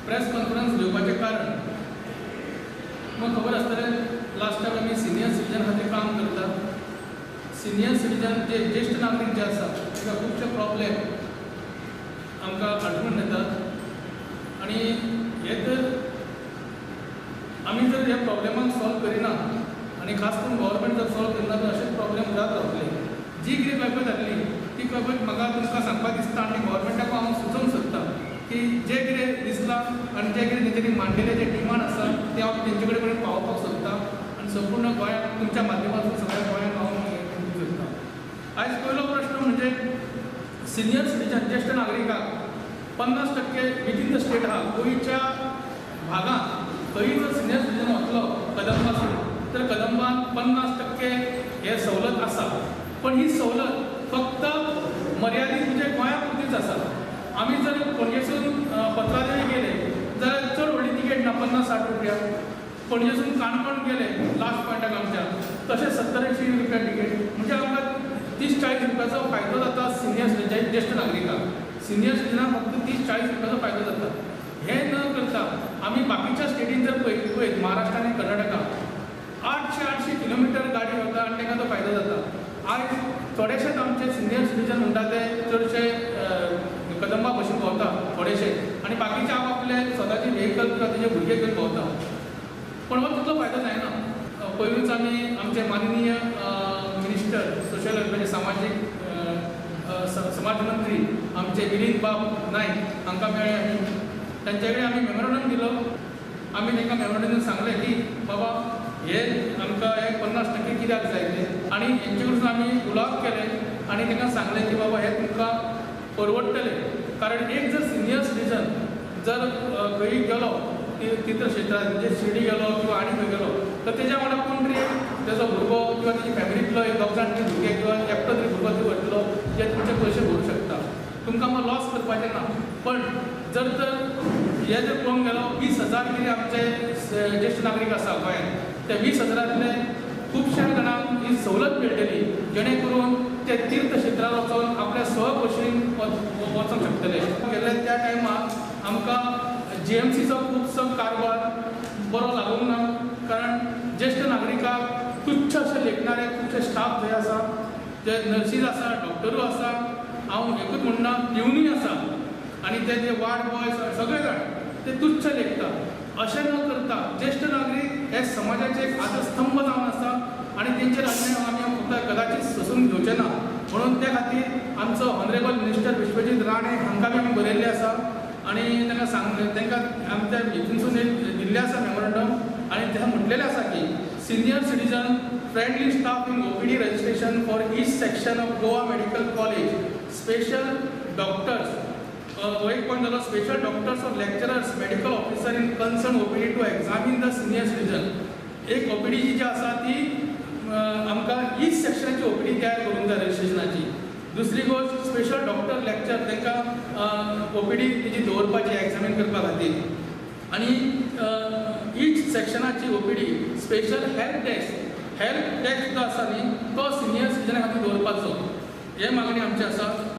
Press conference घेवपाचें कारण म्हाका खबर आसतलें लास्ट टायम आमी सिनियर सिटीजन खातीर काम करता. सिनियर सिटीजन जे ज्येष्ठ नागरीक जे आसा ताका खुबशे प्रॉब्लेम आमकां अडचण येतात आनी हे तर आमी जर ह्या प्रॉब्लेमाक सॉल्व करिना आनी खास करून गव्हर्मेंट जर सॉल्व करिना तर अशेच प्रॉब्लेम जात रावतले. जी कितें कळपाक जातली ती कळपाक म्हाका तुमकां सांगपाक दिसता आनी गव्हर्मेंटाक हांव सुचोवंक सोदता की जे कितें दिसलां आनी जे कितें तेंच्यांनी मांडिल्ले जे डिमांड आसा ते हांव तेंचे कडेन पर्यंत पावोवपाक सोदता आनी संपूर्ण गोंयांत तुमच्या माध्यमांतून सगळ्या गोंयांत हांव दिवंक सोदता. आयज पयलो प्रश्न म्हणजे सिनियर सिटीजन ज्येष्ठ नागरिकाक 50% विथीन द स्टेट आहा. गोंयच्या भागांत खंय जर सिनियर सिटीजन वतलो कदंबासून तर कदंबान 50% हे सवलत आसा. पण ही सवलत फक्त मर्यादीत म्हणजे गोंया पुरतीच आसा. आमी जर पणजेसून पत्रादेवी गेले जाल्यार चड व्हडली तिकेट ना 50-60 रुपया. पणजेसून काणकोण गेले लास्ट पॉयंटाक आमच्या तशें 70-80 रुपया तिकेट म्हणजे आमकां 30-40 रुपयाचो फायदो जाता सिनियर सिटीजन ज्येष्ठ नागरिकांक. सिनियर सिटीजनाक फक्त 30-40 रुपयाचो फायदो जाता. हे न करता आमी बाकीच्या स्टेटीन जर पळयत महाराष्ट्र आनी कर्नाटका 800 किलोमिटर गाडी वता आनी ताका तो फायदो जाता. आयज थोडेशेच आमचे सिनियर सिटीजन म्हणटा ते चडशे कदंबा भशेन भोंवता थोडेशे आनी बाकीचे आपले स्वताची व्हेकल किंवा तेजे भुरगे घेवन भोंवता. पण हो तितलो फायदो जायना. पयलूच आमी आमचे माननीय मिनिस्टर सोशल म्हणजे सामाजीक समाज मंत्री आमचे मिलिंद बाब नायक हांकां मेळ्ळे आमी तांचे कडेन आमी मेमोरंडम दिलो. आमी तांकां मेमोरंडम सांगलें की बाबा हे आमकां हे 50% कित्याक जाय तें आनी हेंचे कडसून आमी उलोवप केलें आनी तांकां सांगलें की बाबा हे तुमकां परवडटलें. कारण एक जर सिनियर सिटीजन जर खंय गेलो तीर्थ क्षेत्रांत म्हणजे शिर्डी गेलो किंवा आनी खंय गेलो तर तेज्या वांगडा कोण तरी तेजो भुरगो किंवा तेजी फॅमिलींतलो एक दोग जाण तरी भुरगे किंवा एकटो तरी भुरगो तरी वतलो जे तुमचे पयशे भरूंक शकता. तुमकां मग लॉस करपाचें ना. पण जर तर हे जर पळोवंक गेलो 20,000 कितें आमचे ज्येश्ठ नागरीक आसा गोंयांत ते 20,000तले खुबश्या जाणांक ही सवलत मेळटली जेणे करून ते तीर्थ क्षेत्रांत वचून आपल्या सहकुशीन वचूंक शकतले. गेल्ले त्या टायमार आमकां GMCचो खुबसो कारभार बरो लागूंक ना. कारण ज्येश्ठ नागरिकाक तुच्छ अशे लेखणारे खुबशे स्टाफ जे आसा जे नर्सीज आसा डॉक्टरूय आसा हांव एकूच म्हणना पिवनूय आसा आनी ते वार्ड बॉयज सगळे जाण ते तुच्छ लेखता. अशें न करता ज्येश्ठ नागरीक हे समाजाचे एक आधारस्तंभ जावन आसा आनी तेंचेर आमी फक्त कदाचित सोंसून घेवचे ना. म्हणून त्या खातीर आमचो ऑनरेबल मिनिस्टर विश्वजीत राणे हांकां बी आमी बरयल्लें आसा आनी तांकां सांगलें तांकां आमच्या हितूनसून एक दिल्लें आसा मेमोरंडम आनी तांकां म्हटलेलें आसा की senior citizen friendly staff in OPD registration for each section of Goa medical college special doctors हो एक पॉयंट जालो special doctors or lecturers medical officer in concern OPD to examine the senior citizen. एक OPD जी आसा ती आमकां each सेक्शनाची OPD तयार करूंक जाय रजिस्ट्रेशनाची. दुसरी गोष्ट स्पेशल डॉक्टर लेक्चर तांकां OPD तेजी दवरपाची एग्जामीन करपा खातीर. आनी ईच सेक्शनाची OPD स्पेशल हेल्थ डेस्क जो आसा न्ही तो सिनियर सिटीजना खातीर दवरपाचो. हे मागणी आमची आसा.